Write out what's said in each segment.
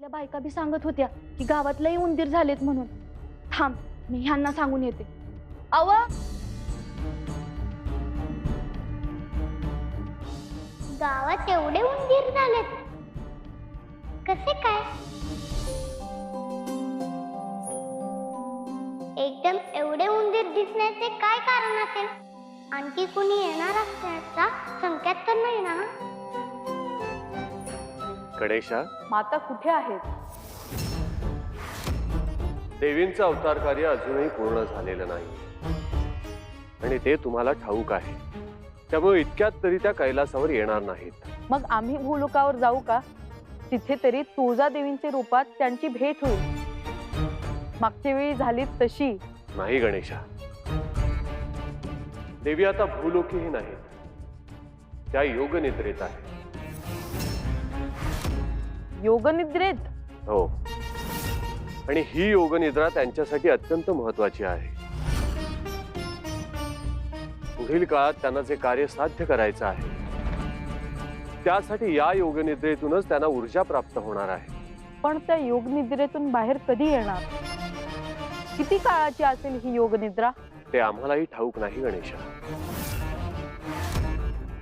त्या बायका बी सांगत होत्या की गावात लई उंदीर झालेत म्हणून. थांब, मी ह्यांना सांगून येते. अव, गावात एवढे उंदीर झालेत, कसे काय? एकदम एवढे उंदीर दिसण्याचे काय कारण असेल? आणखी कुणी येणार असण्याचा संकेत तर नाही ना? गणेशा, माता कुठे आहेत? देवींचं अवतार कार्य अजूनही पूर्ण झालेलं नाही आणि ते तुम्हाला ठाऊक आहे. त्यामुळे इतक्यात तरी त्या कैलासावर येणार नाहीत. मग आम्ही भूलोकावर जाऊ का? तिथे तरी तुळजादेवींच्या रूपात त्यांची भेट होईल. मागच्या वेळी झाली तशी. नाही गणेशा, देवी आता भूलोकीही नाहीत, त्या योगनिद्रेत आहेत. योगनिद्रेत? हो, आणि ही योगनिद्रा त्यांच्यासाठी अत्यंत महत्वाची आहे. पुढील काळात त्यांना जे कार्य साध्य करायचं आहे त्यासाठी या योगनिद्रेतूनच त्यांना ऊर्जा प्राप्त होणार आहे. पण त्या योगनिद्रेतून बाहेर कधी येणार? किती काळाची असेल ही योगनिद्रा? ते आम्हालाही ठाऊक नाही गणेशा.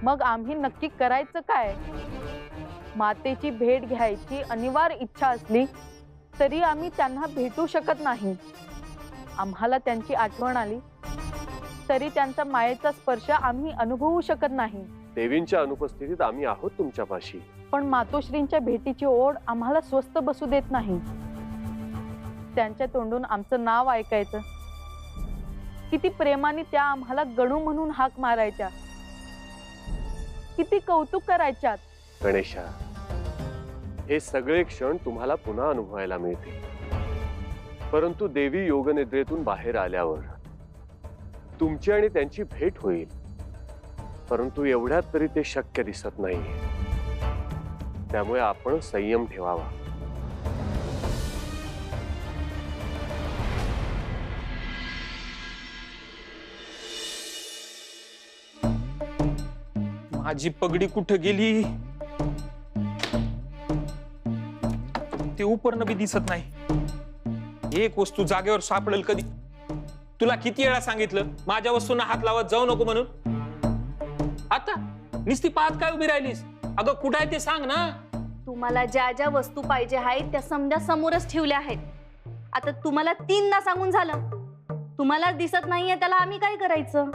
मग आम्ही नक्की करायचं काय? मातेची भेट घ्यायची अनिवार्य इच्छा असली तरी आम्ही त्यांना भेटू शकत नाही. आम्हाला त्यांची आठवण आली तरी त्यांचा मायेचा स्पर्श आम्ही अनुभवू शकत नाही. देवींच्या अनुपस्थितीत आम्ही आहोत तुमच्यापाशी. पण मातोश्रींच्या भेटीची ओढ आम्हाला स्वस्थ बसू देत नाही. त्यांच्या तोंडून आमचं नाव ऐकायचं. किती प्रेमाने त्या आम्हाला गणू म्हणून हाक मारायच्या, किती कौतुक करायच्यात. गणेशा, हे सगळे क्षण तुम्हाला पुन्हा अनुभवायला मिळतील. परंतु देवी योगनिद्रेतून बाहेर आल्यावर तुमची आणि त्यांची भेट होईल. परंतु एवढ्यात तरी ते शक्य दिसत नाही. त्यामुळे आपण संयम ठेवावा. माझी पगडी कुठे गेली? ते उपरनं बी दिसत नाही. एक वस्तू जागेवर सापडेल कधी? तुला किती वेळा सांगितलं माझ्या वस्तूंना हात लावत जाऊ नको म्हणून? आता निस्ती पाहत काय उभी राहिलीस? अगं कुठं आहे ते सांग ना. तुम्हाला ज्या ज्या वस्तू पाहिजे आहेत त्या समजा समोरच ठेवल्या आहेत. आता तुम्हाला 3दा सांगून झालं, तुम्हाला दिसत नाहीये त्याला आम्ही काय करायचं?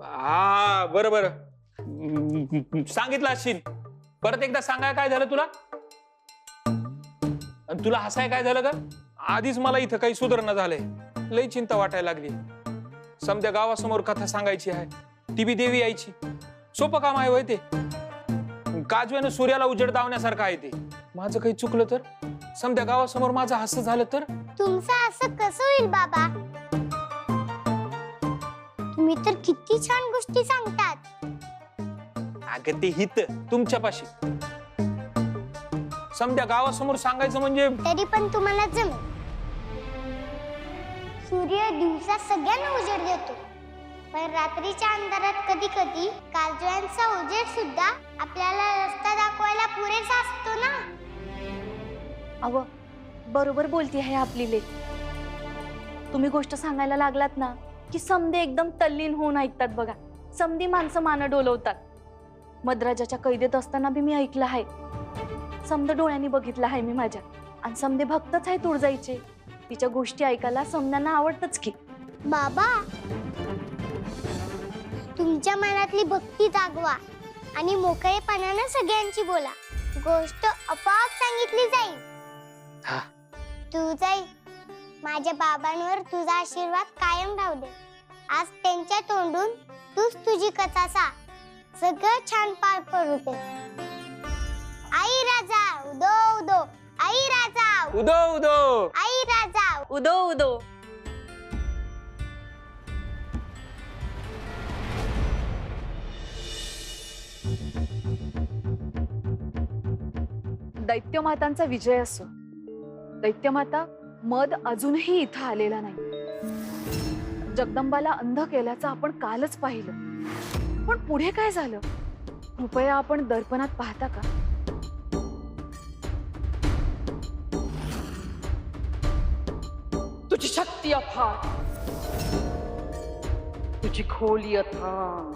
हा बरं बरं, सांगितलं असशील. परत एकदा सांगाय काय झालं तुला? आणि तुला हसाय काय झालं का? आधीच मला इथं काही सुधारणा झालंय. लई चिंता वाटायला लागली. समध्या गावासमोर कथा सांगायची आहे, ती बी देवी यायची. सोपं काम आहे वय ते? काजव्यानं सूर्याला उजेड दावण्यासारखं आहे ते. माझं काही चुकलं तर? समध्या गावासमोर माझं हसं झालं तर? तुमचं असं कसं होईल बाबा? तुम्ही तर किती छान गोष्टी सांगतात. अगं ते हित तुमच्यापाशी. समध्या गावासमोर सांगायचं म्हणजे तरी पण तुम्हाला जमेल. सूर्य दिवसा सगळ्यांना उजेड देतो, पण रात्रीच्या अंधारात कधी कधी काजव्यांचा उजेड सुद्धा आपल्याला रस्ता दाखवायला पुरेसा असतो ना. अव, बरोबर बोलती आहे आपली लेक. तुम्ही गोष्ट सांगायला लागलात ना की समदे एकदम तल्लीन होऊन ऐकतात बघा. समधी माणसं मानं डोलवतात. मद्राजाच्या कैदेत असताना बी मी ऐकलं आहे. समद डोळ्यांनी बघितलं आहे मी माझ्या. आणि समधे भक्तच आहे तुळजाईचे. तिच्या गोष्टी ऐकायला समध्यांना आवडतच की. बाबा, तुमच्या मनातली भक्ती जागवा आणि मोकळेपणाने सगळ्यांची बोला. गोष्ट आपोआप सांगितली जाईल. तुळजाई, माझ्या बाबांवर तुझा आशीर्वाद कायम राहू दे. आज त्यांच्या तोंडून तूच तुझी कथा सांग. सगळं छान पार पडू दे. आई राजा उदो उदो, आई राजा उदो उदो, आई राजा उदो उदो. दैत्यमातांचा विजय असो. दैत्यमाता मद अजूनही इथं आलेला नाही. जगदंबाला अंध केल्याचं आपण कालच पाहिलं. पण पुढे काय झालं? कृपया आपण दर्पणात पाहता का? तुझी शक्ती अफाट, तुझी खोली अथांग,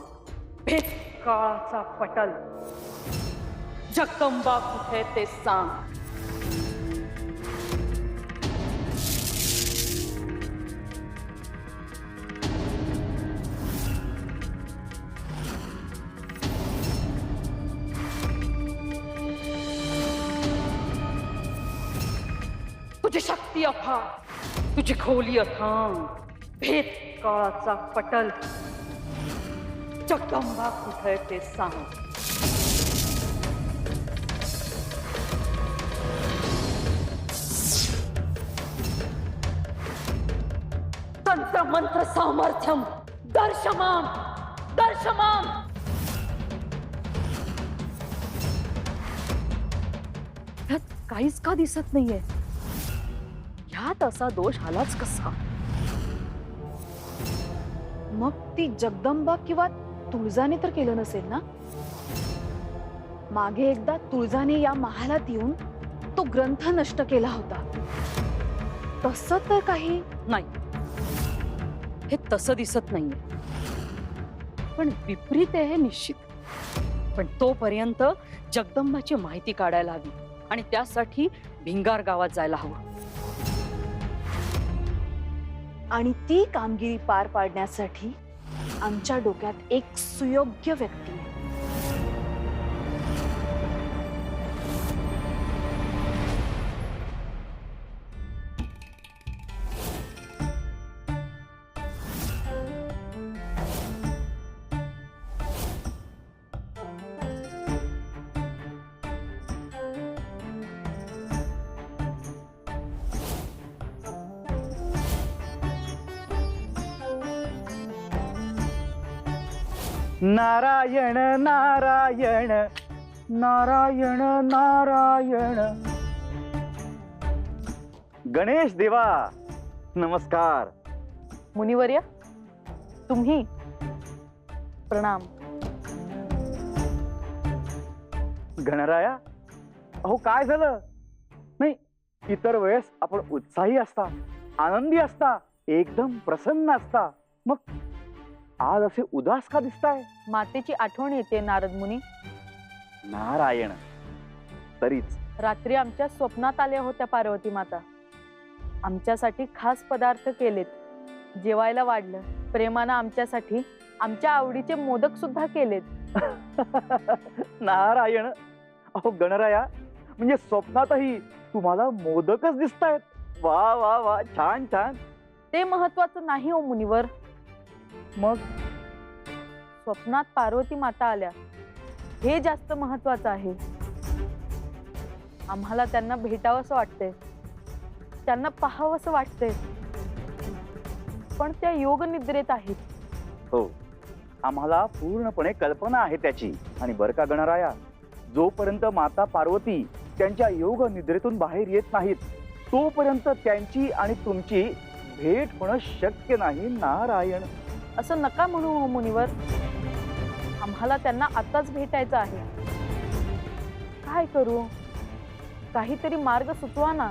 भेद काळाचा पटल, जगदंबा कुठे ते सांग. तुझी शक्ती अफाट, तुझी खोली अथांग, भेद काळाचा पटल, जगदंबा कुठे ते सांग. तंत्र मंत्र सामर्थ्यम दर्शमाम दर्शमाम. ह्यात काहीच का दिसत नाहीये. ह्यात असा दोष आलाच कसा? मग ती जगदंबा किंवा तुळजाने तर केलं नसेल ना? मागे एकदा तुळजाने या महालात येऊन तो ग्रंथ नष्ट केला होता. तसं तर काही नाही, हे तसं दिसत नाहीये. पण विपरीत आहे हे निश्चित. पण तोपर्यंत जगदंबाची माहिती काढायला हवी आणि त्यासाठी भिंगार गावात जायला हवं. आणि ती कामगिरी पार पाडण्यासाठी आमच्या डोक्यात एक सुयोग्य व्यक्ती आहे. नारायण नारायण नारायण नारायण. गणेश देवा नमस्कार. मुनिवर्य, तुम्ही प्रणाम. गणराया, अहो काय झालं? नाही, इतर वेळेस आपण उत्साही असता, आनंदी असता, एकदम प्रसन्न असता. मग आज असे उदास का दिसताय? मातेची आठवण येते नारद मुनी. नारायण, तरीच रात्री आमच्या स्वप्नात आल्या होत्या पार्वती माता. आमच्यासाठी खास पदार्थ केलेत, जेवायला वाढलं, प्रेमानं आमच्यासाठी आमच्या आवडीचे मोदक सुद्धा केलेत. नारायण, अहो गणराया, म्हणजे स्वप्नातही तुम्हाला मोदकच दिसतायत. वा वा वा, छान छान. ते महत्वाचं नाही हो मुनिवर. मग स्वप्नात पार्वती माता आल्या हे जास्त महत्वाचं आहे. आम्हाला त्यांना भेटावंसं वाटतंय, त्यांना पाहावंसं वाटतंय, पण त्या योग निद्रेत आहेत. हो, आम्हाला पूर्णपणे कल्पना आहे त्याची. आणि बर का गणराया, जोपर्यंत माता पार्वती त्यांच्या योग निद्रेतून बाहेर येत नाहीत, तोपर्यंत त्यांची आणि तुमची भेट होणं शक्य नाही. नारायण, असं नका म्हणू हो मुनिवर. आम्हाला त्यांना आताच भेटायचं आहे. काय करू? काहीतरी मार्ग सुचवा ना.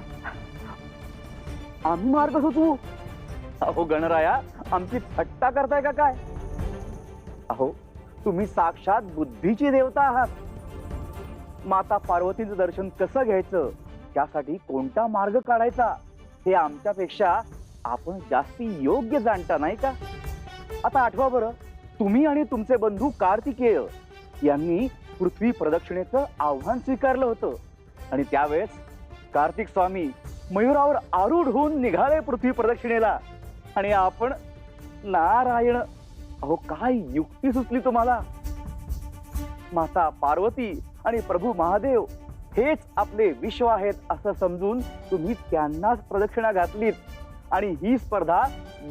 आम्ही मार्ग सुचवू? अहो गणराया, आमची थट्टा करताय का काय? अहो, तुम्ही साक्षात बुद्धीची देवता आहात. माता पार्वतीचं दर्शन कसं घ्यायचं, त्यासाठी कोणता मार्ग काढायचा, हे आमच्यापेक्षा आपण जास्ती योग्य जाणता, नाही का? आता आठवा बरं, तुम्ही आणि तुमचे बंधू कार्तिकेय यांनी पृथ्वी प्रदक्षिणेचं आव्हान स्वीकारलं होतं. आणि त्यावेळेस कार्तिक स्वामी मयुरावर आरूढ होऊन निघाले पृथ्वी प्रदक्षिणेला. आणि आपण, नारायण, अहो काय युक्ती सुचली तुम्हाला? माता पार्वती आणि प्रभू महादेव हेच आपले विश्व आहेत असं समजून तुम्ही त्यांनाच प्रदक्षिणा घातलीत आणि ही स्पर्धा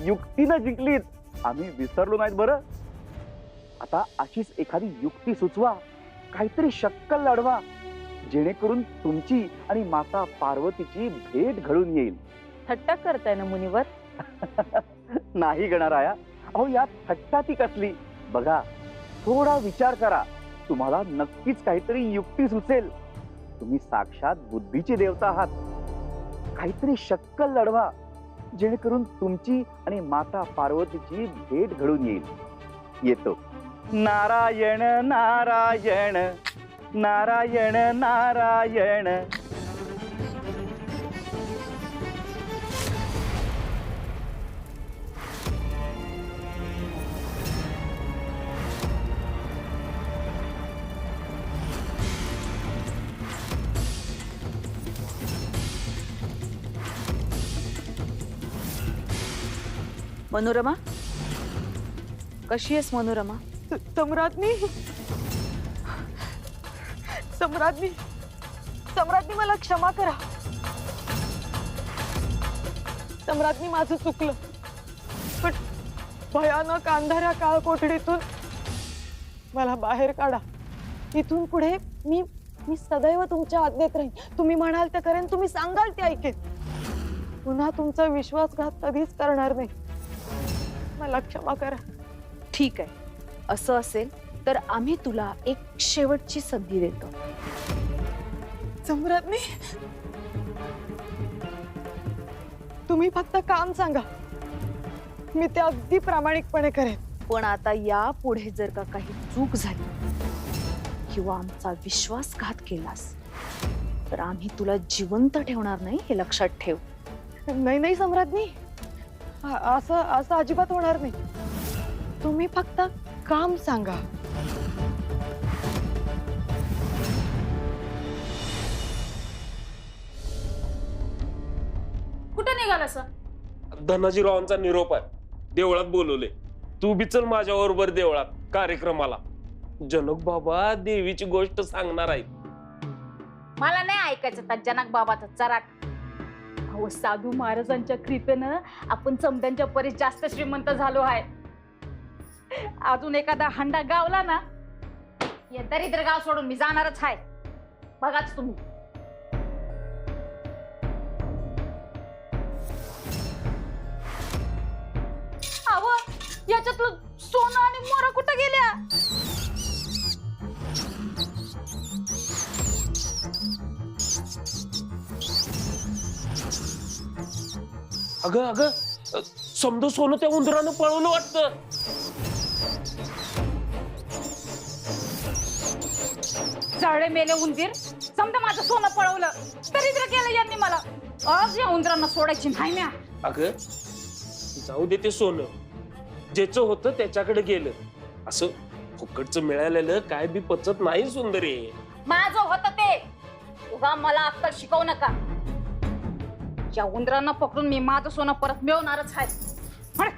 युक्तीनं जिंकलीत. आम्ही विसरलो नाहीत बरं. आता अशीच एखादी युक्ती सुचवा, काहीतरी शक्कल लढवा, जेणेकरून तुमची आणि माता पार्वतीची भेट घडून येईल. थट्टा करताय ना मुनिवर? नाही गणराया, अहो यात थट्टा ती कसली? बघा, थोडा विचार करा, तुम्हाला नक्कीच काहीतरी युक्ती सुचेल. तुम्ही साक्षात बुद्धीची देवता आहात. काहीतरी शक्कल लढवा, जेणेकरून तुमची आणि माता पार्वतीची भेट घडून येईल. येतो. नारायण नारायण नारायण नारायण. मनोरमा, कशी आहेस मनोरमा? सम्राज्ञी, सम्राज्ञी, सम्राज्ञी मला क्षमा करा. सम्राज्ञी, माझं चुकलं, पण भयानक अंधाऱ्या काळ कोठडीतून मला बाहेर काढा. इथून पुढे मी सदैव तुमच्या आज्ञेत राहीन. तुम्ही म्हणाल ते करेन, तुम्ही सांगाल ते ऐकेन. पुन्हा तुमचा विश्वासघात कधीच करणार नाही. मला क्षमा करा. ठीक आहे, असं असेल तर आम्ही तुला एक शेवटची संधी देतो. सम्राज्ञी, तुम्ही फक्त काम सांगा, मी ते अगदी प्रामाणिकपणे करेन. पण आता या पुढे जर का काही चूक झाली किंवा आमचा विश्वासघात केलास तर आम्ही तुला जिवंत ठेवणार नाही, हे लक्षात ठेव. नाही नाही सम्राज्ञी, असं अजिबात होणार नाही. तुम्ही फक्त काम सांगा. कुठं निघाला सर? धनाजीरावांचा निरोप आहे, देवळात बोलवले. तू बी चल माझ्या बरोबर देवळात कार्यक्रमाला. जनक बाबा देवीची गोष्ट सांगणार आहे. मला नाही ऐकायचं त्या जनक बाबाचं चराट. अहो, साधू महाराजांच्या कृपेनं आपण समद्यांच्या परीस जास्त श्रीमंत झालो आहे. अजून एखादा हंडा गावला ना, या दरिद्र गाव सोडून मी जाणारच आहे. बघाच तुम्ही. अहो, याच्यातलं सोनं आणि मोरा कुठं गेल्या? अगं अगं, समजा सोनं त्या उंदरानं पळवलं वाटतं. जाळे मेले उंदीर, समजा माझं सोनं पळवलं. दरिद्र केलं यांनी मला. आज या उंदरांना सोडायची नाही म्या. अगं जाऊ दे ते सोनं, ज्याचं होतं त्याच्याकडे गेलं. असं फुकटचं मिळालेलं काय बी पचत नाही सुंदरी. माझं होतं ते. उगा मला अक्कल शिकवू नका. या उंदरांना पकडून मी माझं सोनं परत मिळवणारच आहे. हट.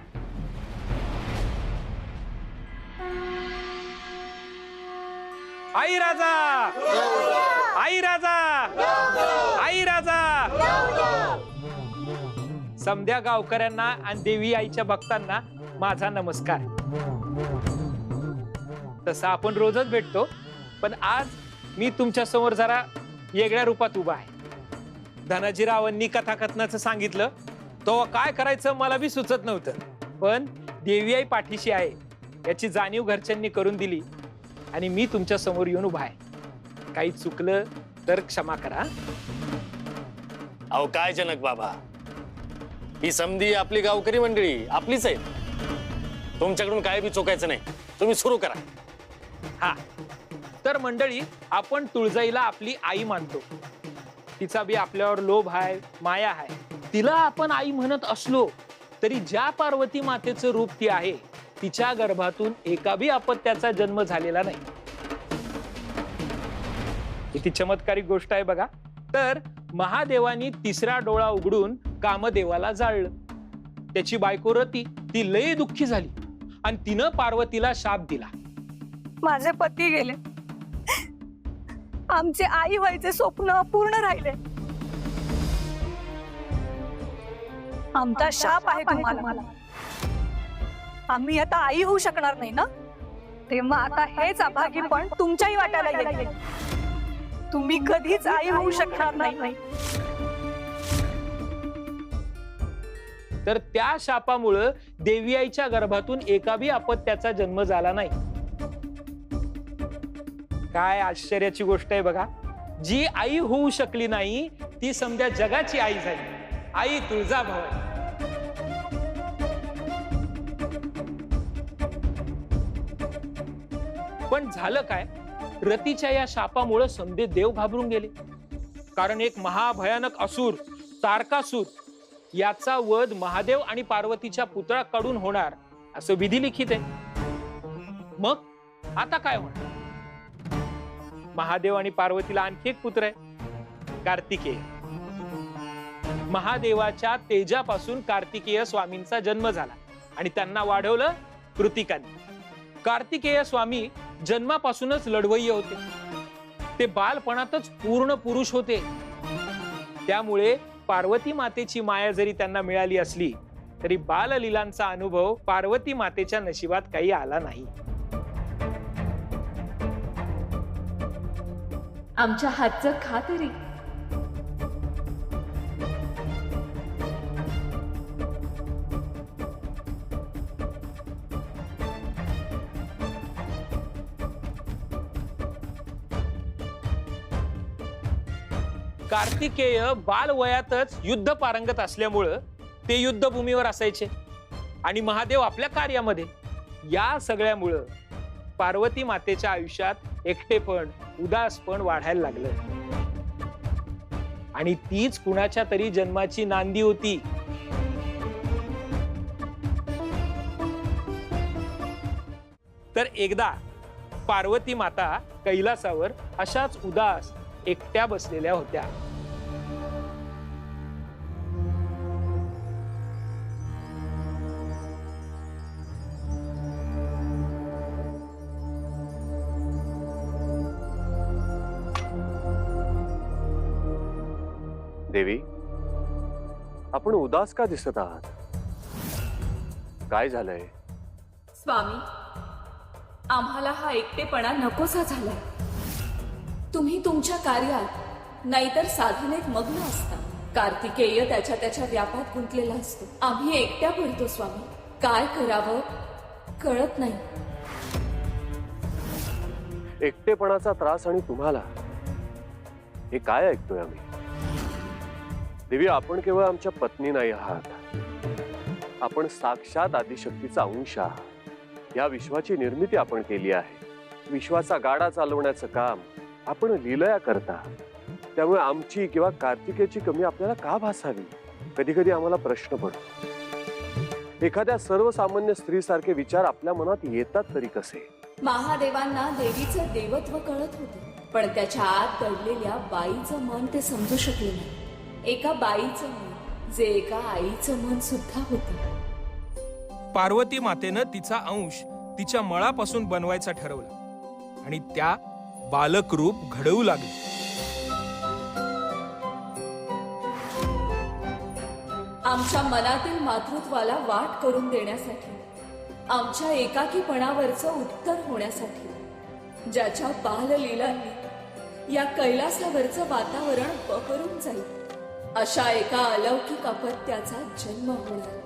आई राजा, आई राजा, आई राजा. समध्या गावकऱ्यांना आणि देवी आईच्या भक्तांना माझा नमस्कार. तसा आपण रोजच भेटतो, पण आज मी तुमच्या समोर जरा वेगळ्या रूपात उभा आहे. धनाजीरावांनी कथाकथनाचं सांगितलं तो काय करायचं मला बी सुचत नव्हतं, पण देवी आई पाठीशी आहे याची जाणीव घरच्यांनी करून दिली आणि मी तुमच्या समोर येऊन उभा आहे. काही चुकलं तर क्षमा करा. अहो काय जनक बाबा, ही समधी आपली गावकरी मंडळी आपलीच आहे. तुमच्याकडून काय बी चुकायचं नाही. तुम्ही सुरू करा. हा, तर मंडळी, आपण तुळजाईला आपली आई मानतो. तिचा बी आपल्यावर लोभ आहे, माया आहे. तिला आपण आई म्हणत असलो तरी ज्या पार्वती मातेचं रूप ती आहे, तिच्या गर्भातून एका बी अपत्याचा जन्म झालेला नाही. किती चमत्कारिक गोष्ट आहे बघा. तर महादेवानी तिसरा डोळा उघडून कामदेवाला जाळलं. त्याची बायको रती ती लय दुःखी झाली आणि तिनं पार्वतीला शाप दिला. माझे पती गेले, आमचे आई व्हायचे स्वप्न अपूर्ण राहिले. आमचा शाप आहे तुम्हाला. आम्ही आता आई होऊ शकणार नाही ना, तेव्हा आता हेच अभागीपण तुमच्याही वाट्याला येईल. तुम्ही कधीच आई होऊ शकणार नाही. तर त्या शापामुळं देवी आईच्या गर्भातून एका बी अपत्याचा जन्म झाला नाही. काय आश्चर्याची गोष्ट आहे बघा. जी आई होऊ शकली नाही ती समध्या जगाची आई झाली. आई तुळजाभवानी. पण झालं काय, रतीच्या या शापामुळे समदे देव घाबरून गेले. कारण एक महाभयानक असुर तारकासूर याचा वध महादेव आणि पार्वतीच्या पुतळाकडून होणार असं विधी लिखित आहे. मग आता काय होणार? महादेव आणि पार्वतीला आणखी एक पुत्र आहे, कार्तिकेय. महादेवाच्या तेजापासून कार्तिकेय स्वामींचा जन्म झाला आणि त्यांना वाढवलं कृतिकांनी. कार्तिकेय स्वामी जन्मापासूनच लढवय्ये होते. ते बालपणातच पूर्ण पुरुष होते. त्यामुळे पार्वती मातेची माया जरी त्यांना मिळाली असली तरी बाललीलांचा अनुभव पार्वती मातेच्या नशिबात काही आला नाही. आमच्या हातचं खा तरी. कार्तिकेय बालवयातच युद्ध पारंगत असल्यामुळं ते युद्धभूमीवर असायचे आणि महादेव आपल्या कार्यामध्ये. या सगळ्यामुळं पार्वती मातेच्या आयुष्यात एकटेपण उदासपण वाढायला लागलं आणि तीच कुणाच्या तरी जन्माची नांदी होती. तर एकदा पार्वती माता कैलासावर अशाच उदास एकट्या बसलेल्या होत्या. देवी, आपण उदास का दिसत आहात? काय झालंय? स्वामी, आम्हाला हा एकटेपणा नकोसा झालाय. तुम्ही तुमच्या कार्यात नाहीतर साधनेत मग्न असता. कार्तिकेय त्याच्या व्यापात गुंतलेला असतो. आम्ही एकट्या पडतो स्वामी. काय करावं कळत नाही. एकटेपणाचा त्रास आणि तुम्हाला हे काय ऐकतोय आम्ही? देवी, आपण केवळ आमच्या पत्नी नाही आहात, आपण साक्षात आदिशक्तीचा अंश आहात. या विश्वाची निर्मिती आपण केली आहे. विश्वाचा गाडा चालवण्याचं काम आपण लीलया करता. त्यामुळे आमची किंवा कार्तिकेयची कमी आपल्याला का भासावी? कधी कधी आम्हाला प्रश्न पडतो, एखाद्या सर्वसामान्य स्त्रीसारखे विचार आपल्या मनात येतात तरी कसे? महादेवांना देवीचं देवत्व कळत होतं, पण त्याच्या आत दडलेल्या बाईचं मन ते समजू शकले नाही. एका बाईचं मन जे एका आईचं मन सुद्धा होतं. पार्वती मातेनं तिचा अंश तिच्या मळापासून बनवायचा ठरवला आणि त्या बालक रूप घडवू लागली. आमच्या मनातील मातृत्वाला वाट करून देण्यासाठी, आमच्या एकाकीपणावरचं उत्तर होण्यासाठी, ज्याच्या बाललीलांनी या कैलासावरचं वातावरण बहरून जाईल, अशा एका अलौकिक अपत्याचा जन्म होणार.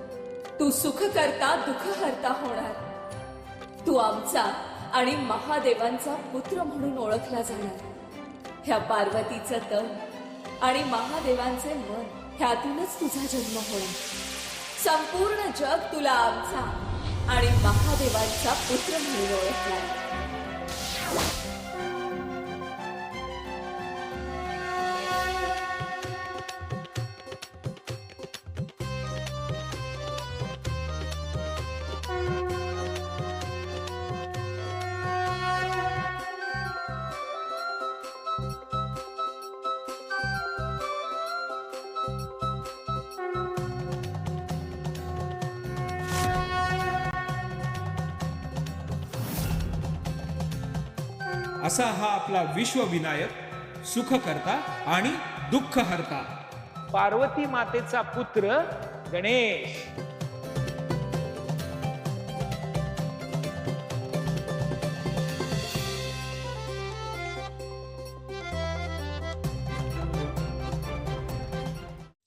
तू सुख करता दुःख हरता होणार. तू आमचा आणि महादेवांचा पुत्र म्हणून ओळखला जाणार. ह्या पार्वतीचं तन आणि महादेवांचे मन ह्यातूनच तुझा जन्म होणार. संपूर्ण जग तुला आमचा आणि महादेवांचा पुत्र म्हणून ओळखणार. असा हा आपला विश्वविनायक, सुखकर्ता आणि दुःख हरता, पार्वती मातेचा पुत्र गणेश.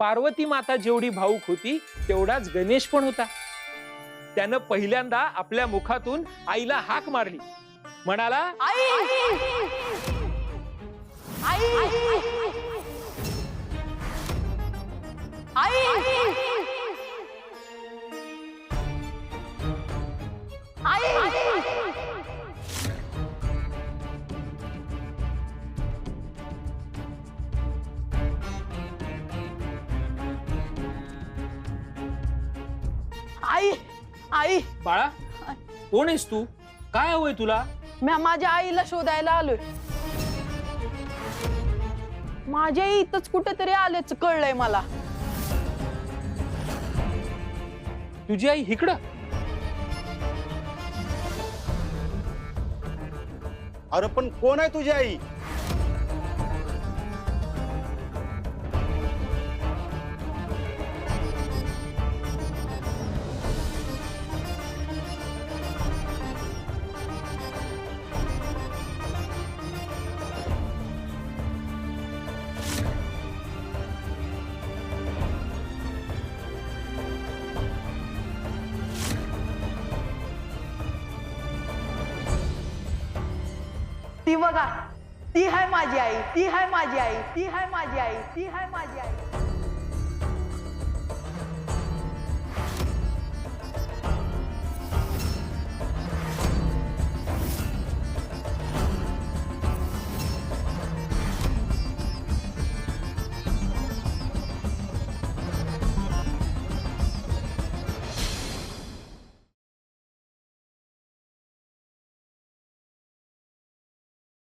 पार्वती माता जेवढी भाऊक होती तेवढाच गणेश पण होता. त्यानं पहिल्यांदा आपल्या मुखातून आईला हाक मारली, म्हणाला, आई आई आई आई आई आई बाळा कोण आहेस तू? काय हवंय तुला? मी माझ्या आईला शोधायला आलोय. माझ्या आई इथंच कुठेतरी आल्याच कळलंय मला. तुझी आई इकडं? अरे पण कोण आहे तुझी आई? ती बघा, ती आहे माझी आई, ती आहे माझी आई, ती आहे माझी आई, ती आहे माझी आई.